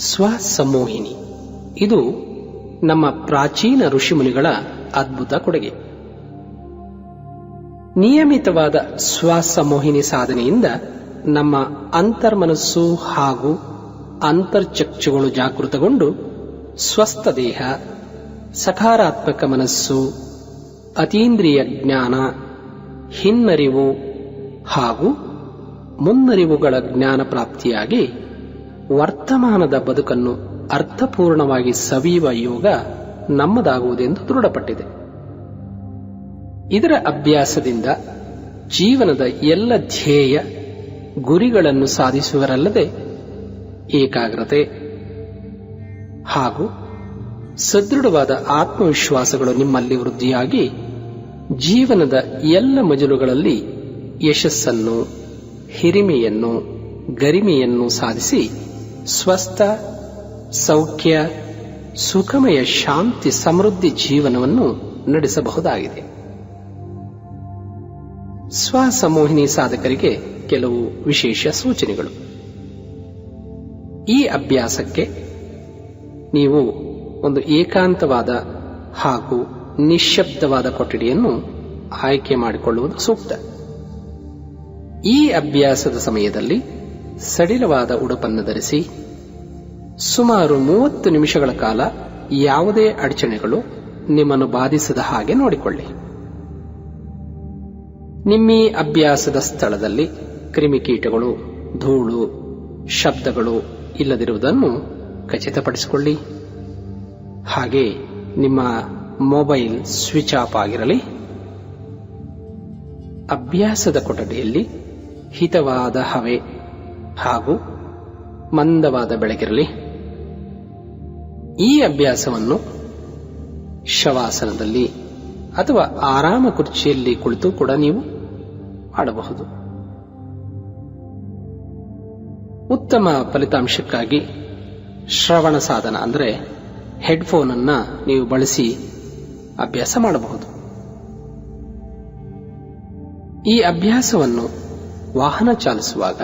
ಸ್ವಸಮೋಹಿನಿ ಇದು ನಮ್ಮ ಪ್ರಾಚೀನ ಋಷಿಮುನಿಗಳ ಅದ್ಭುತ ಕೊಡುಗೆ. ನಿಯಮಿತವಾದ ಸ್ವಸಮೋಹಿನಿ ಸಾಧನೆಯಿಂದ ನಮ್ಮ ಅಂತರ್ಮನಸ್ಸು ಹಾಗೂ ಅಂತರ್ಚಕ್ಷುಗಳು ಜಾಗೃತಗೊಂಡು ಸ್ವಸ್ಥ ದೇಹ, ಸಕಾರಾತ್ಮಕ ಮನಸ್ಸು, ಅತೀಂದ್ರಿಯ ಜ್ಞಾನ, ಹಿನ್ನರಿವು ಹಾಗೂ ಮುನ್ನರಿವುಗಳ ಜ್ಞಾನ ಪ್ರಾಪ್ತಿಯಾಗಿ ವರ್ತಮಾನದ ಬದುಕನ್ನು ಅರ್ಥಪೂರ್ಣವಾಗಿ ಸವಿಯುವ ಯೋಗ ನಮ್ಮದಾಗುವುದೆಂದು ದೃಢಪಟ್ಟಿದೆ. ಇದರ ಅಭ್ಯಾಸದಿಂದ ಜೀವನದ ಎಲ್ಲ ಧ್ಯೇಯ ಗುರಿಗಳನ್ನು ಸಾಧಿಸುವರಲ್ಲದೆ ಏಕಾಗ್ರತೆ ಹಾಗೂ ಸದೃಢವಾದ ಆತ್ಮವಿಶ್ವಾಸಗಳು ನಿಮ್ಮಲ್ಲಿ ವೃದ್ಧಿಯಾಗಿ ಜೀವನದ ಎಲ್ಲ ಮಜಲುಗಳಲ್ಲಿ ಯಶಸ್ಸನ್ನು, ಹಿರಿಮೆಯನ್ನು, ಗರಿಮೆಯನ್ನು ಸಾಧಿಸಿ ಸ್ವಸ್ಥ, ಸೌಖ್ಯ, ಸುಖಮಯ, ಶಾಂತಿ, ಸಮೃದ್ಧಿ ಜೀವನವನ್ನು ನಡೆಸಬಹುದಾಗಿದೆ. ಸ್ವಸಮೋಹಿನಿ ಸಾಧಕರಿಗೆ ಕೆಲವು ವಿಶೇಷ ಸೂಚನೆಗಳು. ಈ ಅಭ್ಯಾಸಕ್ಕೆ ನೀವು ಒಂದು ಏಕಾಂತವಾದ ಹಾಗೂ ನಿಶ್ಶಬ್ದವಾದ ಕೊಠಡಿಯನ್ನು ಆಯ್ಕೆ ಮಾಡಿಕೊಳ್ಳುವುದು ಸೂಕ್ತ. ಈ ಅಭ್ಯಾಸದ ಸಮಯದಲ್ಲಿ ಸಡಿಲವಾದ ಉಡುಪನ್ನು ಧರಿಸಿ ಸುಮಾರು 30 ನಿಮಿಷಗಳ ಕಾಲ ಯಾವುದೇ ಅಡಚಣೆಗಳು ನಿಮ್ಮನ್ನು ಬಾಧಿಸದ ಹಾಗೆ ನೋಡಿಕೊಳ್ಳಿ. ನಿಮ್ಮೀ ಅಭ್ಯಾಸದ ಸ್ಥಳದಲ್ಲಿ ಕ್ರಿಮಿಕೀಟಗಳು, ಧೂಳು, ಶಬ್ದಗಳು ಇಲ್ಲದಿರುವುದನ್ನು ಖಚಿತಪಡಿಸಿಕೊಳ್ಳಿ. ಹಾಗೆ ನಿಮ್ಮ ಮೊಬೈಲ್ ಸ್ವಿಚ್ ಆಫ್ ಆಗಿರಲಿ. ಅಭ್ಯಾಸದ ಕೊಠಡಿಯಲ್ಲಿ ಹಿತವಾದ ಹವೆ ಹಾಗೂ ಮಂದವಾದ ಬೆಳಕಿರಲಿ. ಈ ಅಭ್ಯಾಸವನ್ನು ಶವಾಸನದಲ್ಲಿ ಅಥವಾ ಆರಾಮ ಕುರ್ಚಿಯಲ್ಲಿ ಕುಳಿತು ಕೂಡ ನೀವು ಮಾಡಬಹುದು. ಉತ್ತಮ ಫಲಿತಾಂಶಕ್ಕಾಗಿ ಶ್ರವಣ ಸಾಧನ ಅಂದರೆ ಹೆಡ್ಫೋನ್ ಅನ್ನ ನೀವು ಬಳಸಿ ಅಭ್ಯಾಸ ಮಾಡಬಹುದು. ಈ ಅಭ್ಯಾಸವನ್ನು ವಾಹನ ಚಾಲಿಸುವಾಗ,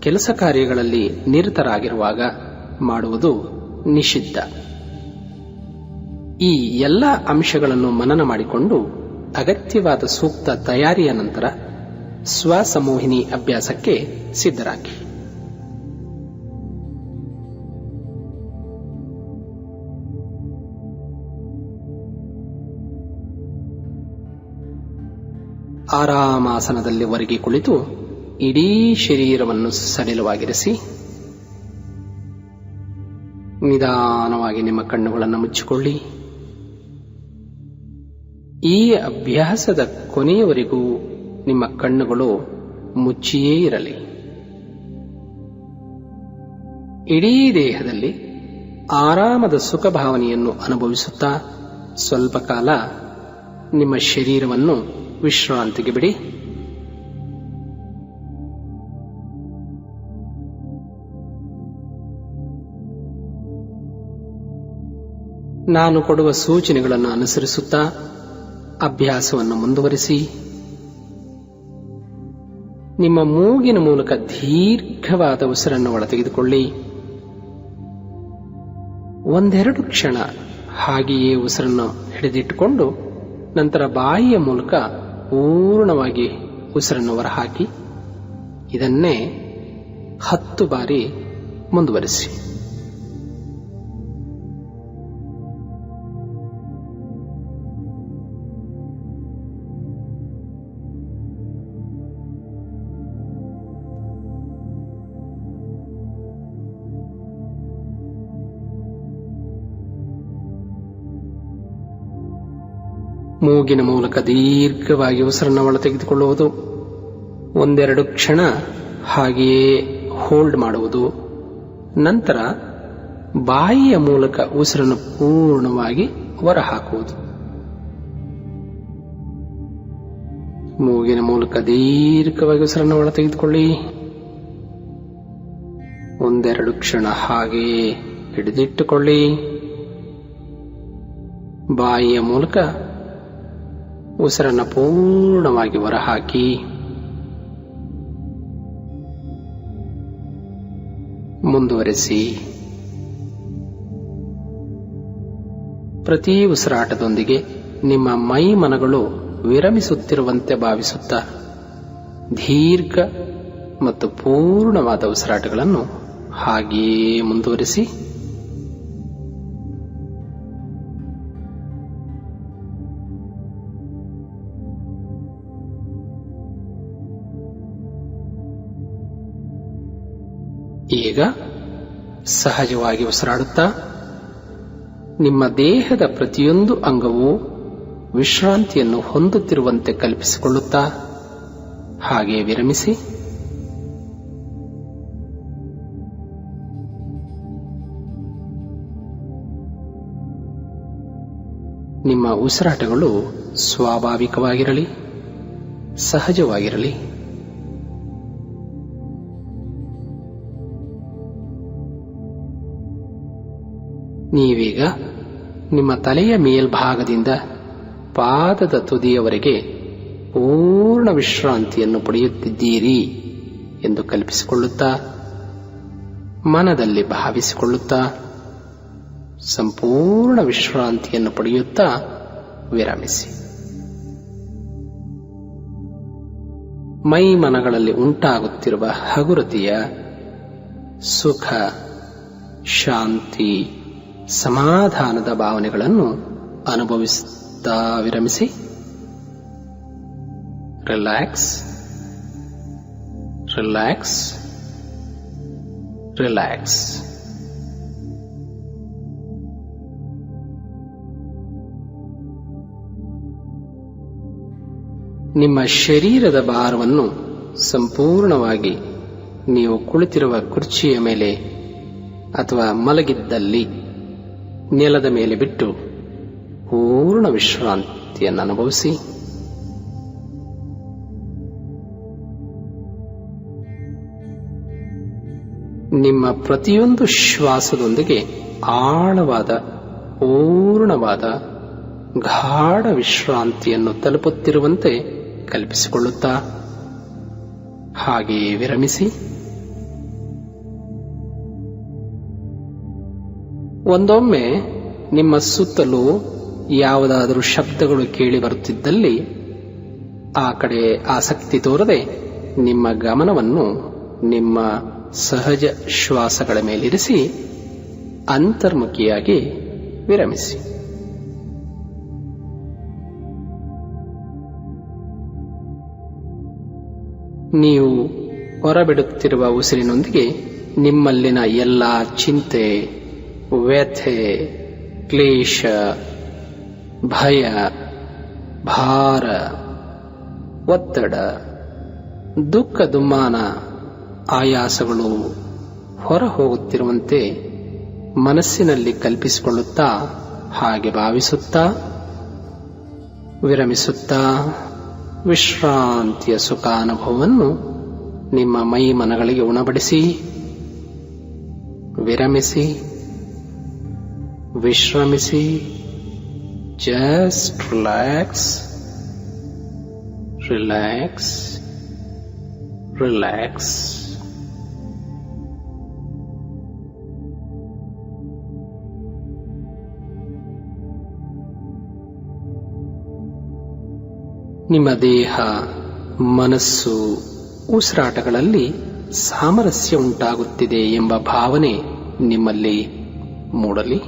ಕೆಲಸ ಕಾರ್ಯಗಳಲ್ಲಿ ನಿರತರಾಗಿರುವಾಗ ಮಾಡುವುದು ನಿಷಿದ್ಧ. ಈ ಎಲ್ಲ ಅಂಶಗಳನ್ನು ಮನನ ಮಾಡಿಕೊಂಡು ಅಗತ್ಯವಾದ ಸೂಕ್ತ ತಯಾರಿಯ ನಂತರ ಸ್ವಸಮೋಹಿನಿ ಅಭ್ಯಾಸಕ್ಕೆ ಸಿದ್ಧರಾಗಿ. ಆರಾಮಾಸನದಲ್ಲಿ ಒರಗಿ ಕುಳಿತು ಇಡೀ ಶರೀರವನ್ನು ಸಡಿಲವಾಗಿರಿಸಿ ನಿಧಾನವಾಗಿ ನಿಮ್ಮ ಕಣ್ಣುಗಳನ್ನು ಮುಚ್ಚಿಕೊಳ್ಳಿ. ಈ ಅಭ್ಯಾಸದ ಕೊನೆಯವರೆಗೂ ನಿಮ್ಮ ಕಣ್ಣುಗಳು ಮುಚ್ಚಿಯೇ ಇರಲಿ. ಇಡೀ ದೇಹದಲ್ಲಿ ಆರಾಮದ ಸುಖ ಭಾವನೆಯನ್ನು ಅನುಭವಿಸುತ್ತಾ ಸ್ವಲ್ಪ ಕಾಲ ನಿಮ್ಮ ಶರೀರವನ್ನು ವಿಶ್ರಾಂತಿಗೆ ಬಿಡಿ. ನಾನು ಕೊಡುವ ಸೂಚನೆಗಳನ್ನು ಅನುಸರಿಸುತ್ತಾ ಅಭ್ಯಾಸವನ್ನು ಮುಂದುವರಿಸಿ. ನಿಮ್ಮ ಮೂಗಿನ ಮೂಲಕ ದೀರ್ಘವಾದ ಉಸಿರನ್ನು ಒಳತೆಗೆದುಕೊಳ್ಳಿ. ಒಂದೆರಡು ಕ್ಷಣ ಹಾಗೆಯೇ ಉಸಿರನ್ನು ಹಿಡಿದಿಟ್ಟುಕೊಂಡು ನಂತರ ಬಾಯಿಯ ಮೂಲಕ ಪೂರ್ಣವಾಗಿ ಉಸಿರನ್ನು ಹೊರಹಾಕಿ. ಇದನ್ನೇ 10 ಬಾರಿ ಮುಂದುವರಿಸಿ. ಮೂಗಿನ ಮೂಲಕ ದೀರ್ಘವಾಗಿ ಉಸಿರನ್ನು ಒಳ ತೆಗೆದುಕೊಳ್ಳುವುದು, ಒಂದೆರಡು ಕ್ಷಣ ಹಾಗೆಯೇ ಹೋಲ್ಡ್ ಮಾಡುವುದು, ನಂತರ ಬಾಯಿಯ ಮೂಲಕ ಉಸಿರನ್ನು ಪೂರ್ಣವಾಗಿ ಹೊರಹಾಕುವುದು. ಮೂಗಿನ ಮೂಲಕ ದೀರ್ಘವಾಗಿ ಉಸಿರನ್ನು ಒಳ ತೆಗೆದುಕೊಳ್ಳಿ. ಒಂದೆರಡು ಕ್ಷಣ ಹಾಗೆಯೇ ಹಿಡಿದಿಟ್ಟುಕೊಳ್ಳಿ. ಬಾಯಿಯ ಮೂಲಕ ಉಸಿರನ್ನು ಪೂರ್ಣವಾಗಿ ಹೊರಹಾಕಿ. ಮುಂದುವರೆಸಿ. ಪ್ರತಿ ಉಸಿರಾಟದೊಂದಿಗೆ ನಿಮ್ಮ ಮೈ ಮನಗಳು ವಿರಮಿಸುತ್ತಿರುವಂತೆ ಭಾವಿಸುತ್ತಾ ದೀರ್ಘ ಮತ್ತು ಪೂರ್ಣವಾದ ಉಸಿರಾಟಗಳನ್ನು ಹಾಗೆಯೇ ಮುಂದುವರಿಸಿ. ಈಗ ಸಹಜವಾಗಿ ಉಸಿರಾಡುತ್ತಾ ನಿಮ್ಮ ದೇಹದ ಪ್ರತಿಯೊಂದು ಅಂಗವೂ ವಿಶ್ರಾಂತಿಯನ್ನು ಹೊಂದುತ್ತಿರುವಂತೆ ಕಲ್ಪಿಸಿಕೊಳ್ಳುತ್ತಾ ಹಾಗೆ ವಿರಮಿಸಿ. ನಿಮ್ಮ ಉಸಿರಾಟಗಳು ಸ್ವಾಭಾವಿಕವಾಗಿರಲಿ, ಸಹಜವಾಗಿರಲಿ. ನೀವೀಗ ನಿಮ್ಮ ತಲೆಯ ಮೇಲ್ಭಾಗದಿಂದ ಪಾದದ ತುದಿಯವರೆಗೆ ಪೂರ್ಣ ವಿಶ್ರಾಂತಿಯನ್ನು ಪಡೆಯುತ್ತಿದ್ದೀರಿ ಎಂದು ಕಲ್ಪಿಸಿಕೊಳ್ಳುತ್ತಾ, ಮನದಲ್ಲಿ ಭಾವಿಸಿಕೊಳ್ಳುತ್ತಾ ಸಂಪೂರ್ಣ ವಿಶ್ರಾಂತಿಯನ್ನು ಪಡೆಯುತ್ತಾ ವಿರಮಿಸಿ. ಮೈ ಮನಗಳಲ್ಲಿ ಉಂಟಾಗುತ್ತಿರುವ ಹಗುರತೆಯ, ಸುಖ, ಶಾಂತಿ, ಸಮಾಧಾನದ ಭಾವನೆಗಳನ್ನು ಅನುಭವಿಸುತ್ತಾ ವಿರಮಿಸಿ. Relax, relax, relax. ನಿಮ್ಮ ಶರೀರದ ಭಾರವನ್ನು ಸಂಪೂರ್ಣವಾಗಿ ನೀವು ಕುಳಿತಿರುವ ಕುರ್ಚಿಯ ಮೇಲೆ ಅಥವಾ ಮಲಗಿದ್ದಲ್ಲಿ ನೆಲದ ಮೇಲೆ ಬಿಟ್ಟು ಪೂರ್ಣ ವಿಶ್ರಾಂತಿಯನ್ನು ಅನುಭವಿಸಿ. ನಿಮ್ಮ ಪ್ರತಿಯೊಂದು ಶ್ವಾಸದೊಂದಿಗೆ ಆಳವಾದ, ಪೂರ್ಣವಾದ, ಗಾಢ ವಿಶ್ರಾಂತಿಯನ್ನು ತಲುಪುತ್ತಿರುವಂತೆ ಕಲ್ಪಿಸಿಕೊಳ್ಳುತ್ತಾ ಹಾಗೆಯೇ ವಿರಮಿಸಿ. ಒಂದೊಮ್ಮೆ ನಿಮ್ಮ ಸುತ್ತಲೂ ಯಾವುದಾದರೂ ಶಬ್ದಗಳು ಕೇಳಿ ಬರುತ್ತಿದ್ದಲ್ಲಿ ಆ ಕಡೆ ಆಸಕ್ತಿ ತೋರದೆ ನಿಮ್ಮ ಗಮನವನ್ನು ನಿಮ್ಮ ಸಹಜ ಶ್ವಾಸಗಳ ಮೇಲಿರಿಸಿ ಅಂತರ್ಮುಖಿಯಾಗಿ ವಿರಮಿಸಿ. ನೀವು ಹೊರಬಿಡುತ್ತಿರುವ ಉಸಿರಿನೊಂದಿಗೆ ನಿಮ್ಮಲ್ಲಿನ ಎಲ್ಲ ಚಿಂತೆ, ವ್ಯಥೆ, ಕ್ಲೇಶ, ಭಯ, ಭಾರ, ಒತ್ತಡ, ದುಃಖ, ದುಮ್ಮಾನ, ಆಯಾಸಗಳು ಹೊರ ಹೋಗುತ್ತಿರುವಂತೆ ಮನಸ್ಸಿನಲ್ಲಿ ಕಲ್ಪಿಸಿಕೊಳ್ಳುತ್ತಾ ಹಾಗೆ ಭಾವಿಸುತ್ತಾ ವಿರಮಿಸುತ್ತಾ ವಿಶ್ರಾಂತಿಯ ಸುಖಾನುಭವವನ್ನು ನಿಮ್ಮ ಮೈ ಮನಗಳಿಗೆ ಉಣಬಡಿಸಿ. ವಿರಮಿಸಿ, ವಿಶ್ರಮಿಸಿ. Just relax, relax, relax. ನಿಮ್ಮ ದೇಹ, ಮನಸ್ಸು, ಉಸಿರಾಟಗಳಲ್ಲಿ ಸಾಮರಸ್ಯ ಉಂಟಾಗುತ್ತಿದೆ ಎಂಬ ಭಾವನೆ ನಿಮ್ಮಲ್ಲಿ ಮೂಡಲಿ.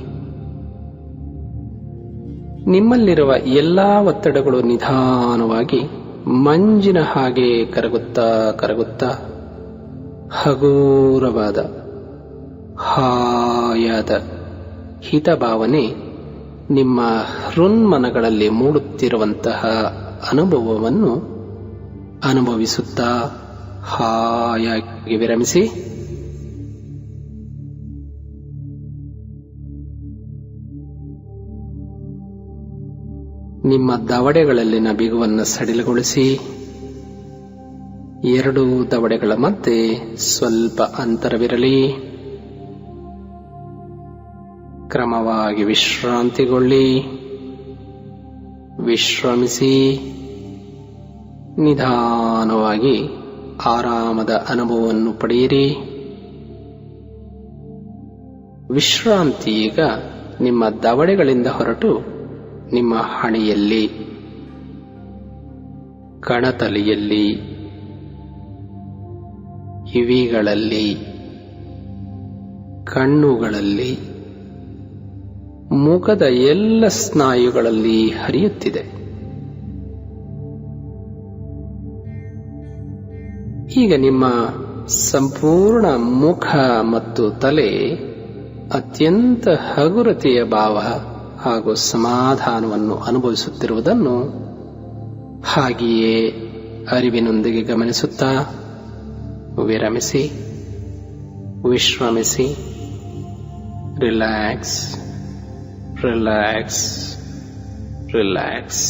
ನಿಮ್ಮಲ್ಲಿರುವ ಎಲ್ಲಾ ಒತ್ತಡಗಳು ನಿಧಾನವಾಗಿ ಮಂಜಿನ ಹಾಗೆ ಕರಗುತ್ತಾ ಕರಗುತ್ತಾ ಹಗೂರವಾದ, ಹಾಯಾದ ಹಿತಭಾವನೆ ನಿಮ್ಮ ಹೃನ್ಮನಗಳಲ್ಲಿ ಮೂಡುತ್ತಿರುವಂತಹ ಅನುಭವವನ್ನು ಅನುಭವಿಸುತ್ತಾ ಹಾಯಾಗಿ ವಿರಮಿಸಿ. ನಿಮ್ಮ ದವಡೆಗಳಲ್ಲಿನ ಬಿಗುವನ್ನು ಸಡಿಲಗೊಳಿಸಿ. ಎರಡೂ ದವಡೆಗಳ ಮಧ್ಯೆ ಸ್ವಲ್ಪ ಅಂತರವಿರಲಿ. ಕ್ರಮವಾಗಿ ವಿಶ್ರಾಂತಿಗೊಳ್ಳಿ. ವಿಶ್ರಮಿಸಿ. ನಿಧಾನವಾಗಿ ಆರಾಮದ ಅನುಭವವನ್ನು ಪಡೆಯಿರಿ. ವಿಶ್ರಾಂತಿ ಈಗ ನಿಮ್ಮ ದವಡೆಗಳಿಂದ ಹೊರಟು ನಿಮ್ಮ ಹಣೆಯಲ್ಲಿ, ಕಣತಲೆಯಲ್ಲಿ, ಕಿವಿಗಳಲ್ಲಿ, ಕಣ್ಣುಗಳಲ್ಲಿ, ಮುಖದ ಎಲ್ಲ ಸ್ನಾಯುಗಳಲ್ಲಿ ಹರಿಯುತ್ತಿದೆ. ಈಗ ನಿಮ್ಮ ಸಂಪೂರ್ಣ ಮುಖ ಮತ್ತು ತಲೆ ಅತ್ಯಂತ ಹಗುರತೆಯ ಭಾವ ಹಾಗೂ ಸಮಾಧಾನವನ್ನು ಅನುಭವಿಸುತ್ತಿರುವುದನ್ನು ಹಾಗೆಯೇ ಅರಿವಿನೊಂದಿಗೆ ಗಮನಿಸುತ್ತಾ ವಿರಮಿಸಿ, ವಿಶ್ರಮಿಸಿ, ರಿಲ್ಯಾಕ್ಸ್, ರಿಲ್ಯಾಕ್ಸ್, ರಿಲ್ಯಾಕ್ಸ್.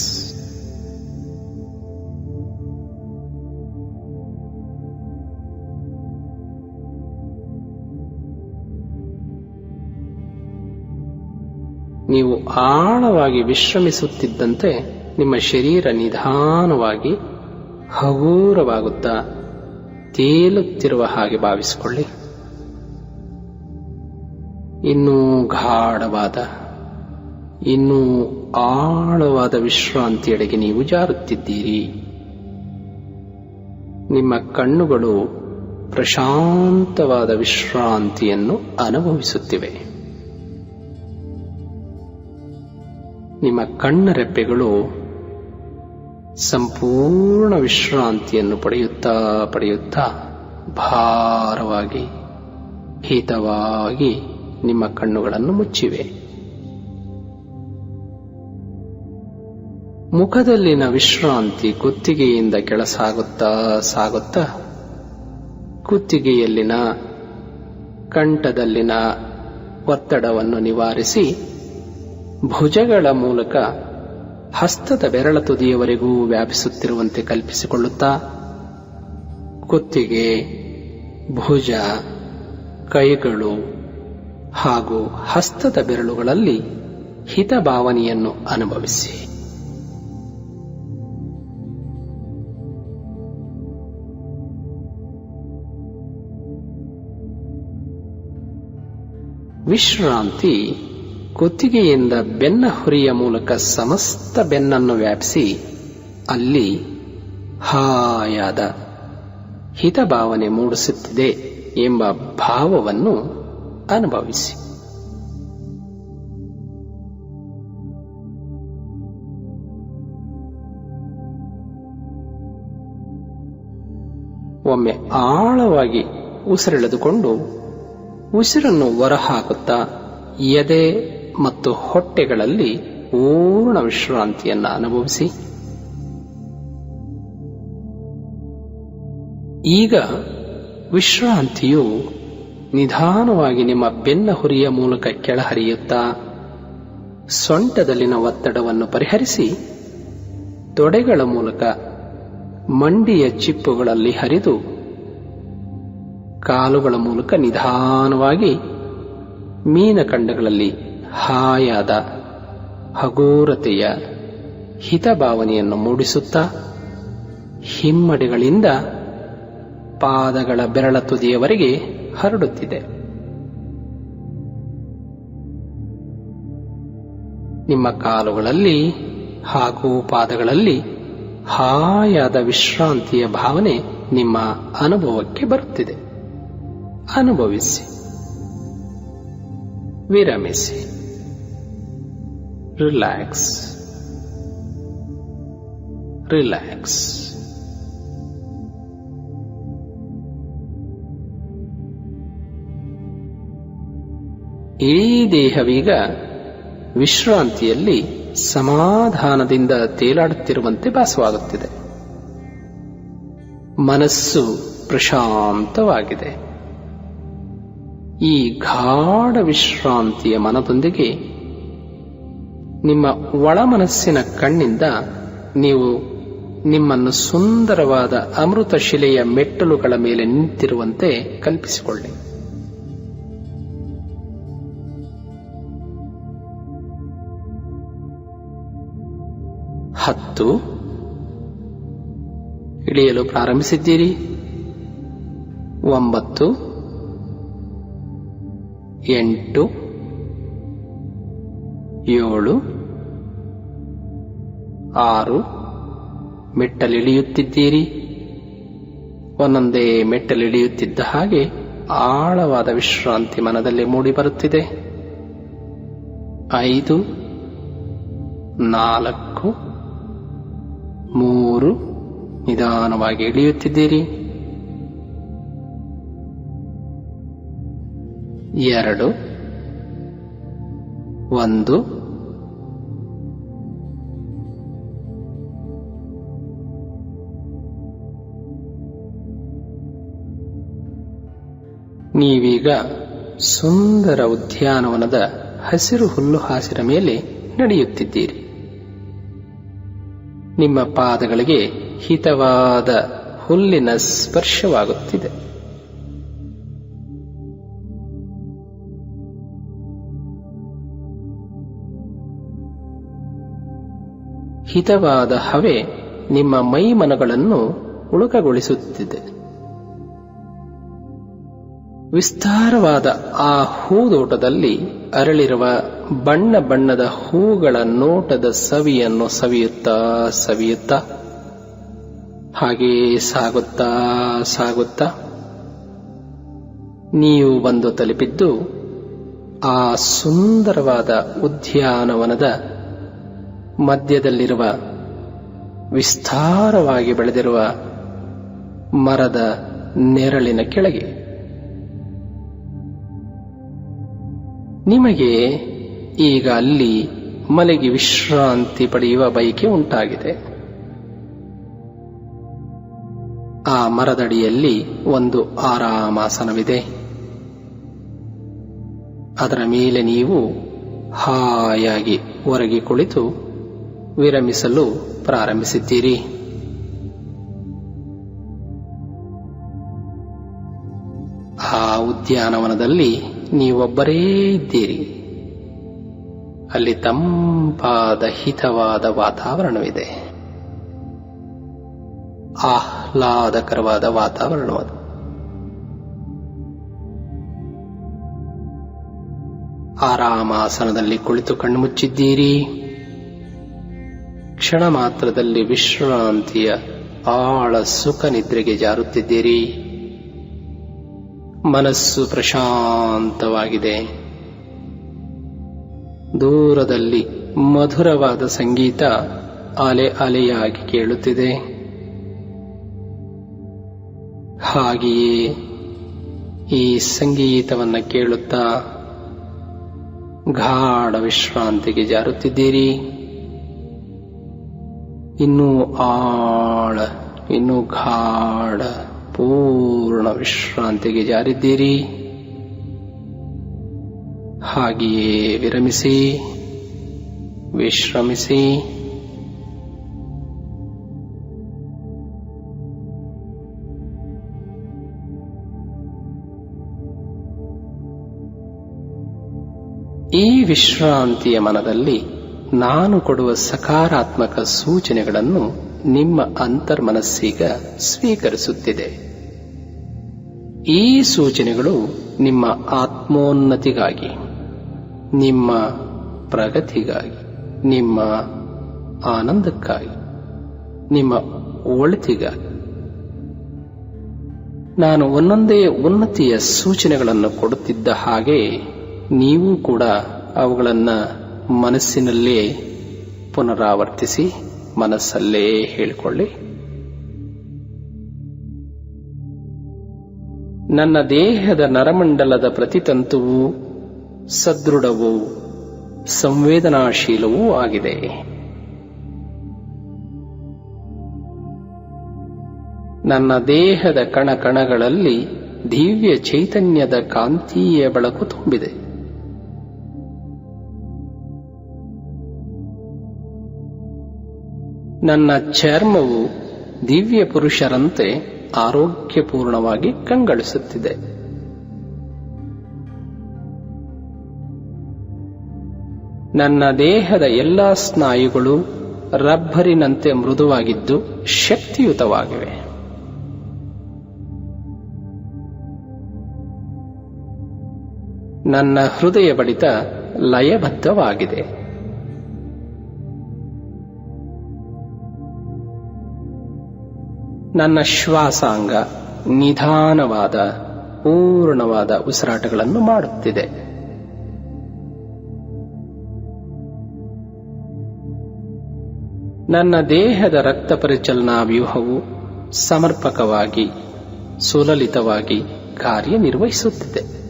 ನೀವು ಆಳವಾಗಿ ವಿಶ್ರಮಿಸುತ್ತಿದ್ದಂತೆ ನಿಮ್ಮ ಶರೀರ ನಿಧಾನವಾಗಿ ಹಗುರವಾಗುತ್ತಾ ತೇಲುತ್ತಿರುವ ಹಾಗೆ ಭಾವಿಸಿಕೊಳ್ಳಿ. ಇನ್ನೂ ಗಾಢವಾದ, ಇನ್ನೂ ಆಳವಾದ ವಿಶ್ರಾಂತಿಯೆಡೆಗೆ ನೀವು ಜಾರುತ್ತಿದ್ದೀರಿ. ನಿಮ್ಮ ಕಣ್ಣುಗಳು ಪ್ರಶಾಂತವಾದ ವಿಶ್ರಾಂತಿಯನ್ನು ಅನುಭವಿಸುತ್ತಿವೆ. ನಿಮ್ಮ ಕಣ್ಣರೆಪ್ಪೆಗಳು ಸಂಪೂರ್ಣ ವಿಶ್ರಾಂತಿಯನ್ನು ಪಡೆಯುತ್ತಾ ಪಡೆಯುತ್ತಾ ಭಾರವಾಗಿ, ಹಿತವಾಗಿ ನಿಮ್ಮ ಕಣ್ಣುಗಳನ್ನು ಮುಚ್ಚಿವೆ. ಮುಖದಲ್ಲಿನ ವಿಶ್ರಾಂತಿ ಕುತ್ತಿಗೆಯಿಂದ ಕೆಳಸಾಗುತ್ತಾ ಸಾಗುತ್ತಾ ಕುತ್ತಿಗೆಯಲ್ಲಿನ, ಕಂಠದಲ್ಲಿನ ಒತ್ತಡವನ್ನು ನಿವಾರಿಸಿ ಭುಜಗಳ ಮೂಲಕ ಹಸ್ತದ ಬೆರಳ ತುದಿಯವರೆಗೂ ವ್ಯಾಪಿಸುತ್ತಿರುವಂತೆ ಕಲ್ಪಿಸಿಕೊಳ್ಳುತ್ತಾ ಕುತ್ತಿಗೆ, ಭುಜ, ಕೈಗಳು ಹಾಗೂ ಹಸ್ತದ ಬೆರಳುಗಳಲ್ಲಿ ಹಿತಭಾವನೆಯನ್ನು ಅನುಭವಿಸಿ. ವಿಶ್ರಾಂತಿ ಕುತ್ತಿಗೆಯಿಂದ ಬೆನ್ನ ಹುರಿಯ ಮೂಲಕ ಸಮಸ್ತ ಬೆನ್ನನ್ನು ವ್ಯಾಪಿಸಿ ಅಲ್ಲಿ ಹಾಯಾದ ಹಿತಭಾವನೆ ಮೂಡಿಸುತ್ತಿದೆ ಎಂಬ ಭಾವವನ್ನು ಅನುಭವಿಸಿ. ಒಮ್ಮೆ ಆಳವಾಗಿ ಉಸಿರೆಳೆದುಕೊಂಡು ಉಸಿರನ್ನು ಹೊರಹಾಕುತ್ತಾ ಎದೆ ಮತ್ತು ಹೊಟ್ಟೆಗಳಲ್ಲಿ ಪೂರ್ಣ ವಿಶ್ರಾಂತಿಯನ್ನು ಅನುಭವಿಸಿ. ಈಗ ವಿಶ್ರಾಂತಿಯು ನಿಧಾನವಾಗಿ ನಿಮ್ಮ ಬೆನ್ನ ಹುರಿಯ ಮೂಲಕ ಕೆಳಹರಿಯುತ್ತಾ ಸೊಂಟದಲ್ಲಿನ ಒತ್ತಡವನ್ನು ಪರಿಹರಿಸಿ ತೊಡೆಗಳ ಮೂಲಕ ಮಂಡಿಯ ಚಿಪ್ಪುಗಳಲ್ಲಿ ಹರಿದು ಕಾಲುಗಳ ಮೂಲಕ ನಿಧಾನವಾಗಿ ಮೀನಖಂಡಗಳಲ್ಲಿ ಹಾಯಾದ ಹಗೂರತೆಯ ಹಿತಭಾವನೆಯನ್ನು ಮೂಡಿಸುತ್ತಾ ಹಿಮ್ಮಡಿಗಳಿಂದ ಪಾದಗಳ ಬೆರಳ ತುದಿಯವರೆಗೆ ಹರಡುತ್ತಿದೆ. ನಿಮ್ಮ ಕಾಲುಗಳಲ್ಲಿ ಹಾಗೂ ಪಾದಗಳಲ್ಲಿ ಹಾಯಾದ ವಿಶ್ರಾಂತಿಯ ಭಾವನೆ ನಿಮ್ಮ ಅನುಭವಕ್ಕೆ ಬರುತ್ತಿದೆ. ಅನುಭವಿಸಿ, ವಿರಮಿಸಿ, ರಿಲ್ಯಾಕ್ಸ್, ರಿಲ್ಯಾಕ್ಸ್. ಇಡೀ ದೇಹವೀಗ ವಿಶ್ರಾಂತಿಯಲ್ಲಿ ಸಮಾಧಾನದಿಂದ ತೇಲಾಡುತ್ತಿರುವಂತೆ ಭಾಸವಾಗುತ್ತಿದೆ. ಮನಸ್ಸು ಪ್ರಶಾಂತವಾಗಿದೆ. ಈ ಗಾಢ ವಿಶ್ರಾಂತಿಯ ಮನದೊಂದಿಗೆ ನಿಮ್ಮ ಒಳಮನಸ್ಸಿನ ಕಣ್ಣಿಂದ ನೀವು ನಿಮ್ಮನ್ನು ಸುಂದರವಾದ ಅಮೃತ ಶಿಲೆಯ ಮೆಟ್ಟಲುಗಳ ಮೇಲೆ ನಿಂತಿರುವಂತೆ ಕಲ್ಪಿಸಿಕೊಳ್ಳಿ. ಹತ್ತು ಇಳಿಯಲು ಪ್ರಾರಂಭಿಸಿದ್ದೀರಿ. 9, 8, 7, 6 ಮೆಟ್ಟಲಿಳಿಯುತ್ತಿದ್ದೀರಿ. ಒಂದೊಂದೇ ಮೆಟ್ಟಲಿಳಿಯುತ್ತಿದ್ದ ಹಾಗೆ ಆಳವಾದ ವಿಶ್ರಾಂತಿ ಮನದಲ್ಲಿ ಮೂಡಿಬರುತ್ತಿದೆ. 5, 4, 3 ನಿಧಾನವಾಗಿ ಇಳಿಯುತ್ತಿದ್ದೀರಿ. 2, 1 ನೀವೀಗ ಸುಂದರ ಉದ್ಯಾನವನದ ಹಸಿರು ಹುಲ್ಲು ಹಾಸಿನ ಮೇಲೆ ನಡೆಯುತ್ತಿದ್ದೀರಿ. ನಿಮ್ಮ ಪಾದಗಳಿಗೆ ಹಿತವಾದ ಹುಲ್ಲಿನ ಸ್ಪರ್ಶವಾಗುತ್ತಿದೆ. ಹಿತವಾದ ಹವೆ ನಿಮ್ಮ ಮೈಮನಗಳನ್ನು ಉಳುಕಗೊಳಿಸುತ್ತಿದೆ. ವಿಸ್ತಾರವಾದ ಆ ಹೂದೋಟದಲ್ಲಿ ಅರಳಿರುವ ಬಣ್ಣ ಬಣ್ಣದ ಹೂಗಳ ನೋಟದ ಸವಿಯನ್ನು ಸವಿಯುತ್ತಾ ಸವಿಯುತ್ತಾ ಹಾಗೆಯೇ ಸಾಗುತ್ತಾ ನೀವು ಬಂದು ತಲುಪಿದ್ದು ಆ ಸುಂದರವಾದ ಉದ್ಯಾನವನದ ಮಧ್ಯದಲ್ಲಿರುವ ವಿಸ್ತಾರವಾಗಿ ಬೆಳೆದಿರುವ ಮರದ ನೆರಳಿನ ಕೆಳಗೆ. ನಿಮಗೆ ಈಗ ಅಲ್ಲಿ ಮಲಗಿ ವಿಶ್ರಾಂತಿ ಪಡೆಯುವ ಬಯಕೆ ಉಂಟಾಗಿದೆ. ಆ ಮರದಡಿಯಲ್ಲಿ ಒಂದು ಆರಾಮಾಸನವಿದೆ. ಅದರ ಮೇಲೆ ನೀವು ಹಾಯಾಗಿ ಹೊರಗೆ ಕುಳಿತು ವಿರಮಿಸಲು ಪ್ರಾರಂಭಿಸಿದ್ದೀರಿ. ಆ ಉದ್ಯಾನವನದಲ್ಲಿ ನೀವೊಬ್ಬರೇ ಇದ್ದೀರಿ. ಅಲ್ಲಿ ತಂಪಾದ ಹಿತವಾದ ವಾತಾವರಣವಿದೆ. ಆಹ್ಲಾದಕರವಾದ ವಾತಾವರಣವದು. ಆರಾಮಾಸನದಲ್ಲಿ ಕುಳಿತು ಕಣ್ಮುಚ್ಚಿದ್ದೀರಿ. ಕ್ಷಣ ಮಾತ್ರದಲ್ಲಿ ವಿಶ್ರಾಂತಿಯ ಆಳ ಸುಖ ನಿದ್ರೆಗೆ ಜಾರುತ್ತಿದ್ದೀರಿ. ಮನಸ್ಸು ಪ್ರಶಾಂತವಾಗಿದೆ. ದೂರದಲ್ಲಿ ಮಧುರವಾದ ಸಂಗೀತ ಅಲೆ ಅಲೆಯಾಗಿ ಕೇಳುತ್ತಿದೆ. ಹಾಗೆಯೇ ಈ ಸಂಗೀತವನ್ನು ಕೇಳುತ್ತಾ ಗಾಢ ವಿಶ್ರಾಂತಿಗೆ ಜಾರುತ್ತಿದ್ದೀರಿ. ಇನ್ನೂ ಆಳ, ಇನ್ನೂ ಗಾಢ ಪೂರ್ಣ ವಿಶ್ರಾಂತಿಗೆ ಜಾರಿದ್ದೀರಿ. ಹಾಗೆಯೇ ವಿರಮಿಸಿ, ವಿಶ್ರಮಿಸಿ. ಈ ವಿಶ್ರಾಂತಿಯ ಮನದಲ್ಲಿ ನಾನು ಕೊಡುವ ಸಕಾರಾತ್ಮಕ ಸೂಚನೆಗಳನ್ನು ನಿಮ್ಮ ಅಂತರ್ಮನಸ್ಸೀಗ ಸ್ವೀಕರಿಸುತ್ತಿದೆ. ಈ ಸೂಚನೆಗಳು ನಿಮ್ಮ ಆತ್ಮೋನ್ನತಿಗಾಗಿ, ನಿಮ್ಮ ಪ್ರಗತಿಗಾಗಿ, ನಿಮ್ಮ ಆನಂದಕ್ಕಾಗಿ, ನಿಮ್ಮ ಒಳಿತಿಗಾಗಿ. ನಾನು ಒಂದೊಂದೇ ಉನ್ನತಿಯ ಸೂಚನೆಗಳನ್ನು ಕೊಡುತ್ತಿದ್ದ ಹಾಗೆ ನೀವು ಕೂಡ ಅವುಗಳನ್ನು ಮನಸ್ಸಿನಲ್ಲೇ ಪುನರಾವರ್ತಿಸಿ ಮನಸ್ಸಲ್ಲೇ ಹೇಳಿಕೊಳ್ಳಿ. ನನ್ನ ದೇಹದ ನರಮಂಡಲದ ಪ್ರತಿತಂತುವು ಸದೃಢವೂ ಸಂವೇದನಾಶೀಲವೂ ಆಗಿದೆ. ನನ್ನ ದೇಹದ ಕಣಕಣಗಳಲ್ಲಿ ದಿವ್ಯ ಚೈತನ್ಯದ ಕಾಂತೀಯ ಬೆಳಕು ತುಂಬಿದೆ. ನನ್ನ ಚರ್ಮವು ದಿವ್ಯ ಪುರುಷರಂತೆ ಆರೋಗ್ಯಪೂರ್ಣವಾಗಿ ಕಂಗೊಳಿಸುತ್ತಿದೆ. ನನ್ನ ದೇಹದ ಎಲ್ಲಾ ಸ್ನಾಯುಗಳು ರಬ್ಬರಿನಂತೆ ಮೃದುವಾಗಿದ್ದು ಶಕ್ತಿಯುತವಾಗಿವೆ. ನನ್ನ ಹೃದಯ ಬಡಿತ ಲಯಬದ್ಧವಾಗಿದೆ. ನನ್ನ ಶ್ವಾಸಾಂಗ ನಿಧಾನವಾದ ಪೂರ್ಣವಾದ ಉಸಿರಾಟಗಳನ್ನು ಮಾಡುತ್ತಿದೆ. ನನ್ನ ದೇಹದ ರಕ್ತ ಪರಿಚಲನಾ ವ್ಯೂಹವು ಸಮರ್ಪಕವಾಗಿ ಸುಲಲಿತವಾಗಿ ಕಾರ್ಯನಿರ್ವಹಿಸುತ್ತಿದೆ.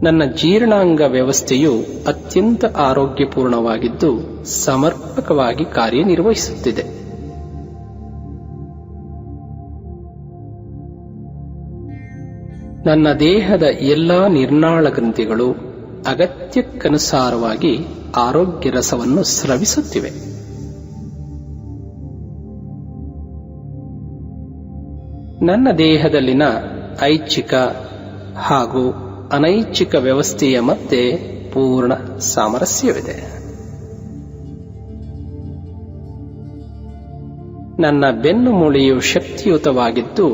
ನನ್ನ ಜೀರ್ಣಾಂಗ ವ್ಯವಸ್ಥೆಯು ಅತ್ಯಂತ ಆರೋಗ್ಯಪೂರ್ಣವಾಗಿದ್ದು ಸಮರ್ಪಕವಾಗಿ ಕಾರ್ಯನಿರ್ವಹಿಸುತ್ತಿದೆ. ನನ್ನ ದೇಹದ ಎಲ್ಲಾ ನಿರ್ನಾಳ ಗ್ರಂಥಿಗಳು ಅಗತ್ಯಕ್ಕನುಸಾರವಾಗಿ ಆರೋಗ್ಯ ರಸವನ್ನು ಸ್ರವಿಸುತ್ತಿವೆ. ನನ್ನ ದೇಹದಲ್ಲಿನ ಐಚ್ಛಿಕ ಹಾಗೂ ಅನೈಚ್ಛಿಕ ವ್ಯವಸ್ಥೆಯ ಮಧ್ಯೆ ಪೂರ್ಣ ಸಾಮರಸ್ಯವಿದೆ. ನನ್ನ ಬೆನ್ನು ಮೂಳೆಯು ಶಕ್ತಿಯುತವಾಗಿದ್ದು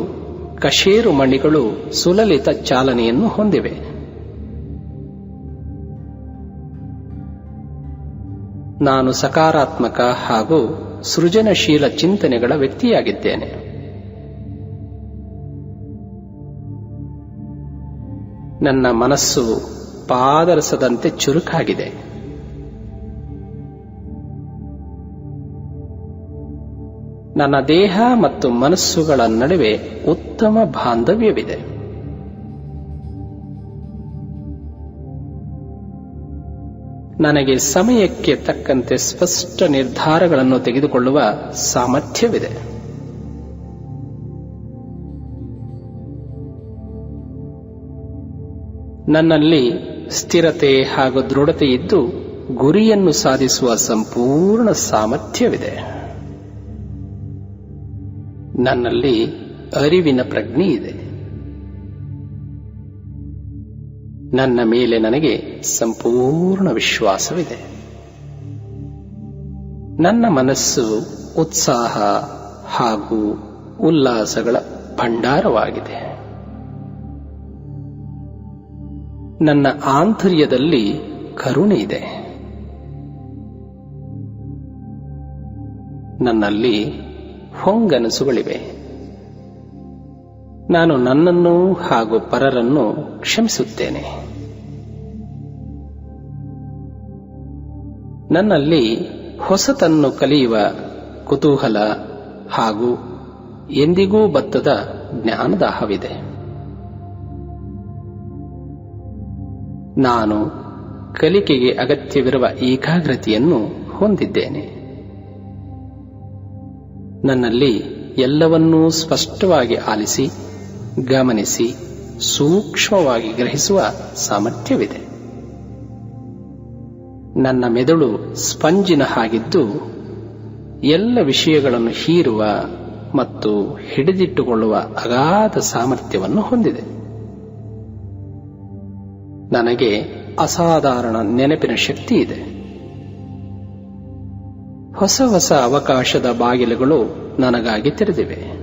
ಕಶೇರು ಮಣಿಗಳು ಸುಲಲಿತ ಚಾಲನೆಯನ್ನು ಹೊಂದಿವೆ. ನಾನು ಸಕಾರಾತ್ಮಕ ಹಾಗೂ ಸೃಜನಶೀಲ ಚಿಂತನೆಗಳ ವ್ಯಕ್ತಿಯಾಗಿದ್ದೇನೆ. ನನ್ನ ಮನಸ್ಸು ಪಾದರಸದಂತೆ ಚುರುಕಾಗಿದೆ. ನನ್ನ ದೇಹ ಮತ್ತು ಮನಸ್ಸುಗಳ ನಡುವೆ ಉತ್ತಮ ಬಾಂಧವ್ಯವಿದೆ. ನನಗೆ ಸಮಯಕ್ಕೆ ತಕ್ಕಂತೆ ಸ್ಪಷ್ಟ ನಿರ್ಧಾರಗಳನ್ನು ತೆಗೆದುಕೊಳ್ಳುವ ಸಾಮರ್ಥ್ಯವಿದೆ. ನನ್ನಲ್ಲಿ ಸ್ಥಿರತೆ ಹಾಗೂ ದೃಢತೆ ಇದ್ದು ಗುರಿಯನ್ನು ಸಾಧಿಸುವ ಸಂಪೂರ್ಣ ಸಾಮರ್ಥ್ಯವಿದೆ. ನನ್ನಲ್ಲಿ ಅರಿವಿನ ಪ್ರಜ್ಞೆ ಇದೆ. ನನ್ನ ಮೇಲೆ ನನಗೆ ಸಂಪೂರ್ಣ ವಿಶ್ವಾಸವಿದೆ. ನನ್ನ ಮನಸ್ಸು ಉತ್ಸಾಹ ಹಾಗೂ ಉಲ್ಲಾಸಗಳ ಭಂಡಾರವಾಗಿದೆ. ನನ್ನ ಆಂತರ್ಯದಲ್ಲಿ ಕರುಣೆ ಇದೆ. ನನ್ನಲ್ಲಿ ಹೊಂಗನಸುಗಳಿವೆ. ನಾನು ನನ್ನನ್ನು ಹಾಗೂ ಪರರನ್ನು ಕ್ಷಮಿಸುತ್ತೇನೆ. ನನ್ನಲ್ಲಿ ಹೊಸತನ್ನು ಕಲಿಯುವ ಕುತೂಹಲ ಹಾಗೂ ಎಂದಿಗೂ ಬತ್ತದ ಜ್ಞಾನದಾಹವಿದೆ. ನಾನು ಕಲಿಕೆಗೆ ಅಗತ್ಯವಿರುವ ಏಕಾಗ್ರತೆಯನ್ನು ಹೊಂದಿದ್ದೇನೆ. ನನ್ನಲ್ಲಿ ಎಲ್ಲವನ್ನೂ ಸ್ಪಷ್ಟವಾಗಿ ಆಲಿಸಿ ಗಮನಿಸಿ ಸೂಕ್ಷ್ಮವಾಗಿ ಗ್ರಹಿಸುವ ಸಾಮರ್ಥ್ಯವಿದೆ. ನನ್ನ ಮೆದುಳು ಸ್ಪಂಜಿನ ಹಾಗಿದ್ದು ಎಲ್ಲ ವಿಷಯಗಳನ್ನು ಹೀರುವ ಮತ್ತು ಹಿಡಿದಿಟ್ಟುಕೊಳ್ಳುವ ಅಗಾಧ ಸಾಮರ್ಥ್ಯವನ್ನು ಹೊಂದಿದೆ. ನನಗೆ ಅಸಾಧಾರಣ ನೆನಪಿನ ಶಕ್ತಿ ಇದೆ. ಹೊಸ ಹೊಸ ಅವಕಾಶದ ಬಾಗಿಲುಗಳು ನನಗಾಗಿ ತೆರೆದಿವೆ.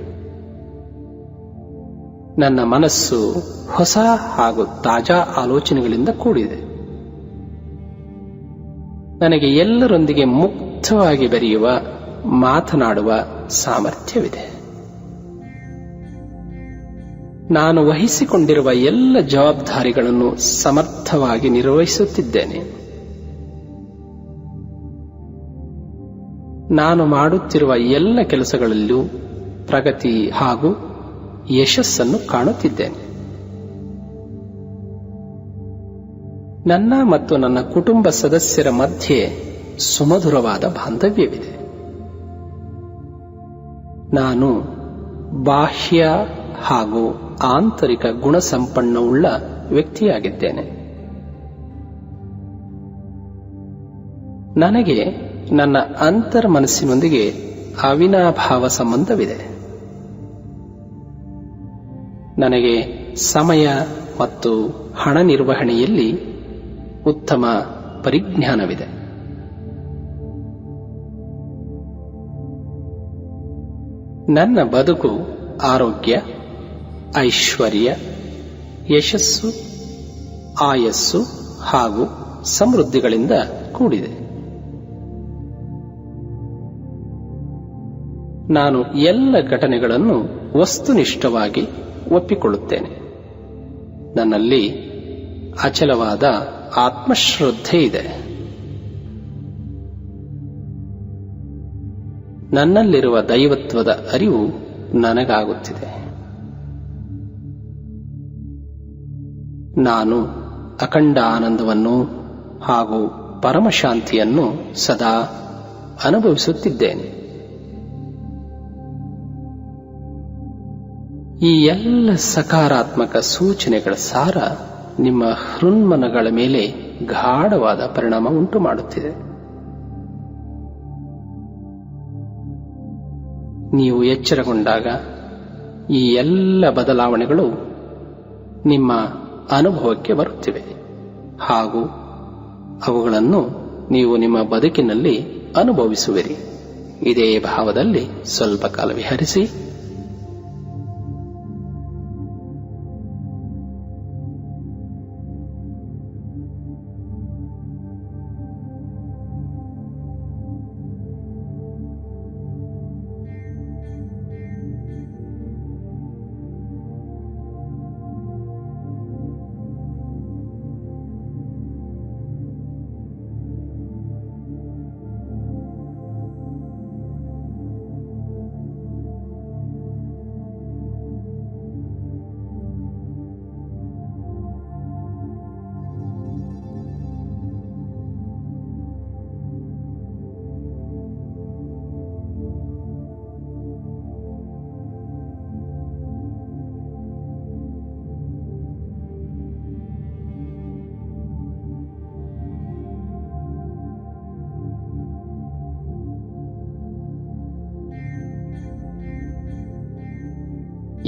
ನನ್ನ ಮನಸ್ಸು ಹೊಸ ಹಾಗೂ ತಾಜಾ ಆಲೋಚನೆಗಳಿಂದ ಕೂಡಿದೆ. ನನಗೆ ಎಲ್ಲರೊಂದಿಗೆ ಮುಕ್ತವಾಗಿ ಬೆರೆಯುವ ಮಾತನಾಡುವ ಸಾಮರ್ಥ್ಯವಿದೆ. ನಾನು ವಹಿಸಿಕೊಂಡಿರುವ ಎಲ್ಲ ಜವಾಬ್ದಾರಿಗಳನ್ನು ಸಮರ್ಥವಾಗಿ ನಿರ್ವಹಿಸುತ್ತಿದ್ದೇನೆ. ನಾನು ಮಾಡುತ್ತಿರುವ ಎಲ್ಲ ಕೆಲಸಗಳಲ್ಲೂ ಪ್ರಗತಿ ಹಾಗೂ ಯಶಸ್ಸನ್ನು ಕಾಣುತ್ತಿದ್ದೇನೆ. ನನ್ನ ಮತ್ತು ನನ್ನ ಕುಟುಂಬ ಸದಸ್ಯರ ಮಧ್ಯೆ ಸುಮಧುರವಾದ ಬಾಂಧವ್ಯವಿದೆ. ನಾನು ಬಾಹ್ಯ ಹಾಗೂ ಆಂತರಿಕ ಗುಣಸಂಪನ್ನವುಳ್ಳ ವ್ಯಕ್ತಿಯಾಗಿದ್ದೇನೆ. ನನಗೆ ನನ್ನ ಅಂತರ್ಮನಸ್ಸಿನೊಂದಿಗೆ ಅವಿನಾಭಾವ ಸಂಬಂಧವಿದೆ. ನನಗೆ ಸಮಯ ಮತ್ತು ಹಣ ನಿರ್ವಹಣೆಯಲ್ಲಿ ಉತ್ತಮ ಪರಿಜ್ಞಾನವಿದೆ. ನನ್ನ ಬದುಕು ಆರೋಗ್ಯ, ಐಶ್ವರ್ಯ, ಯಶಸ್ಸು, ಆಯಸ್ಸು ಹಾಗೂ ಸಮೃದ್ಧಿಗಳಿಂದ ಕೂಡಿದೆ. ನಾನು ಎಲ್ಲ ಘಟನೆಗಳನ್ನು ವಸ್ತುನಿಷ್ಠವಾಗಿ ಒಪ್ಪಿಕೊಳ್ಳುತ್ತೇನೆ. ನನ್ನಲ್ಲಿ ಅಚಲವಾದ ಆತ್ಮಶ್ರದ್ಧೆ ಇದೆ. ನನ್ನಲ್ಲಿರುವ ದೈವತ್ವದ ಅರಿವು ನನಗಾಗುತ್ತಿದೆ. ನಾನು ಅಖಂಡ ಆನಂದವನ್ನು ಹಾಗೂ ಪರಮಶಾಂತಿಯನ್ನು ಸದಾ ಅನುಭವಿಸುತ್ತಿದ್ದೇನೆ. ಈ ಎಲ್ಲ ಸಕಾರಾತ್ಮಕ ಸೂಚನೆಗಳ ಸಾರ ನಿಮ್ಮ ಹೃನ್ಮನಗಳ ಮೇಲೆ ಗಾಢವಾದ ಪರಿಣಾಮ ಉಂಟು ಮಾಡುತ್ತಿದೆ. ನೀವು ಎಚ್ಚರಗೊಂಡಾಗ ಈ ಎಲ್ಲ ಬದಲಾವಣೆಗಳು ನಿಮ್ಮ ಅನುಭವಕ್ಕೆ ಬರುತ್ತಿವೆ ಹಾಗೂ ಅವುಗಳನ್ನು ನೀವು ನಿಮ್ಮ ಬದುಕಿನಲ್ಲಿ ಅನುಭವಿಸುವಿರಿ. ಇದೇ ಭಾವದಲ್ಲಿ ಸ್ವಲ್ಪ ಕಾಲ ವಿಹರಿಸಿ.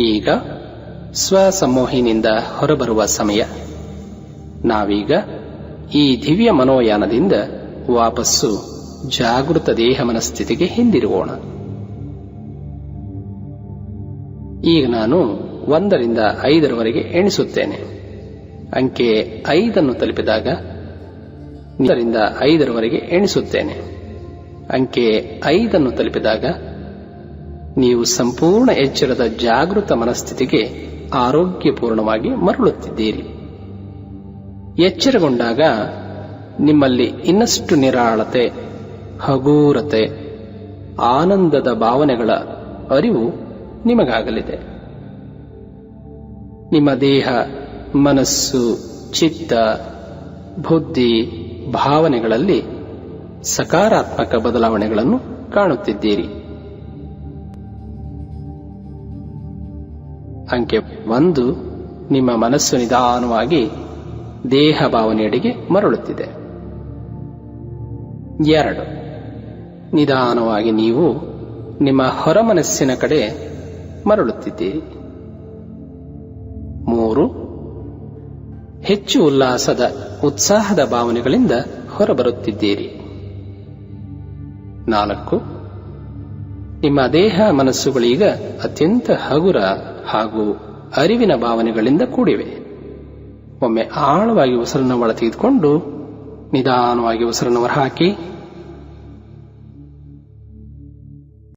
ಈಗ ಸ್ವಸಮೋಹಿನಿಂದ ಹೊರಬರುವ ಸಮಯ. ನಾವೀಗ ಈ ದಿವ್ಯ ಮನೋಯಾನದಿಂದ ವಾಪಸ್ಸು ಜಾಗೃತ ದೇಹ ಮನಸ್ಥಿತಿಗೆ ಹಿಂದಿರುಗೋಣ. ಈಗ ನಾನು 1 ರಿಂದ 5 ಎಣಿಸುತ್ತೇನೆ. ಅಂಕೆ 5 ತಲುಪಿದಾಗ 1 ರಿಂದ 5 ಎಣಿಸುತ್ತೇನೆ. ಅಂಕೆ 5 ತಲುಪಿದಾಗ ನೀವು ಸಂಪೂರ್ಣ ಎಚ್ಚರದ ಜಾಗೃತ ಮನಸ್ಥಿತಿಗೆ ಆರೋಗ್ಯಪೂರ್ಣವಾಗಿ ಮರಳುತ್ತಿದ್ದೀರಿ. ಎಚ್ಚರಗೊಂಡಾಗ ನಿಮ್ಮಲ್ಲಿ ಇನ್ನಷ್ಟು ನಿರಾಳತೆ, ಹಗೂರತೆ, ಆನಂದದ ಭಾವನೆಗಳ ಅರಿವು ನಿಮಗಾಗಲಿದೆ. ನಿಮ್ಮ ದೇಹ, ಮನಸ್ಸು, ಚಿತ್ತ, ಬುದ್ಧಿ, ಭಾವನೆಗಳಲ್ಲಿ ಸಕಾರಾತ್ಮಕ ಬದಲಾವಣೆಗಳನ್ನು ಕಾಣುತ್ತಿದ್ದೀರಿ. ಅಂಕೆ 1, ನಿಮ್ಮ ಮನಸ್ಸು ನಿಧಾನವಾಗಿ ದೇಹ ಭಾವನೆಯಡೆಗೆ ಮರಳುತ್ತಿದೆ. 2, ನಿಧಾನವಾಗಿ ನೀವು ನಿಮ್ಮ ಹೊರಮನಸ್ಸಿನ ಕಡೆ ಮರಳುತ್ತಿದ್ದೀರಿ. 3, ಹೆಚ್ಚು ಉತ್ಸಾಹದ ಭಾವನೆಗಳಿಂದ ಹೊರಬರುತ್ತಿದ್ದೀರಿ. 4, ನಿಮ್ಮ ದೇಹ ಮನಸ್ಸುಗಳೀಗ ಅತ್ಯಂತ ಹಗುರ ಹಾಗೂ ಅರಿವಿನ ಭಾವನೆಗಳಿಂದ ಕೂಡಿವೆ. ಒಮ್ಮೆ ಆಳವಾಗಿ ಉಸಿರನ್ನು ಒಳ ತೆಗೆದುಕೊಂಡು ನಿಧಾನವಾಗಿ ಉಸಿರನ್ನು ಹೊರಹಾಕಿ